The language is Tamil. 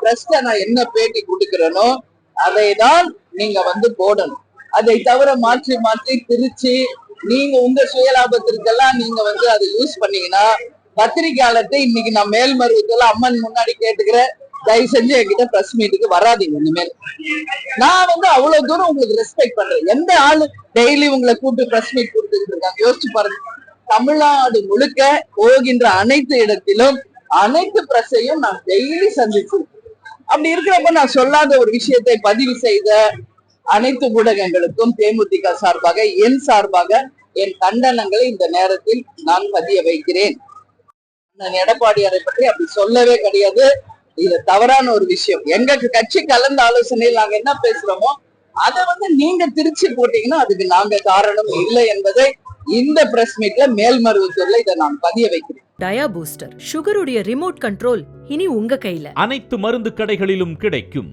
பிரஸ்ல நான் என்ன பேட்டி கொடுக்கிறேனோ அதை தான் நீங்க போடணும். அதை தவிர மாற்றி மாற்றி திருச்சி நீங்க உங்க சுயலாபத்திற்கெல்லாம் நீங்க அதை யூஸ் பண்ணீங்கன்னா பத்திரிகையாளர்கிட்ட இன்னைக்கு நான் மேல்மருவத்துல அம்மன் முன்னாடி கேட்டுக்கிறேன், தயவு செஞ்சு என்கிட்ட பிரஸ் மீட்டுக்கு வராதீங்க இனிமேல். நான் அவ்வளவு தூரம் உங்களுக்கு ரெஸ்பெக்ட் பண்றேன். எந்த ஆளு டெய்லி உங்களை கூப்பிட்டு பிரஸ் மீட் கொடுத்துட்டு இருக்காங்க? யோசிச்சு பாருங்க. தமிழ்நாடு முழுக்க போகின்ற அனைத்து இடத்திலும் அனைத்து பிரஸையும் நான் டெய்லி சந்திச்சிருக்கேன். அப்படி இருக்கிறப்ப நான் சொல்லாத ஒரு விஷயத்தை பதிவு செய்த அனைத்து ஊடகங்களுக்கும் தேமுதிக சார்பாக என் சார்பாக என் கண்டனங்களை இந்த நேரத்தில் நான் பதிய வைக்கிறேன். எடப்பாடியாரை பற்றி அப்படி சொல்லவே கிடையாது. இது தவறான ஒரு விஷயம். எங்க கட்சி கலந்த ஆலோசனையில் நாங்க என்ன பேசுறோமோ அதை நீங்க திருச்சி போட்டீங்கன்னா அதுக்கு நாங்க காரணம் இல்லை என்பதை இந்த பிரஸ் மீட்ல மேல்மருவத்தூர்ல இதை நான் பதிய வைக்கிறேன். டயா பூஸ்டர் சுகருடைய ரிமோட் கண்ட்ரோல் இனி உங்க கையில. அனைத்து மருந்து கடைகளிலும் கிடைக்கும்.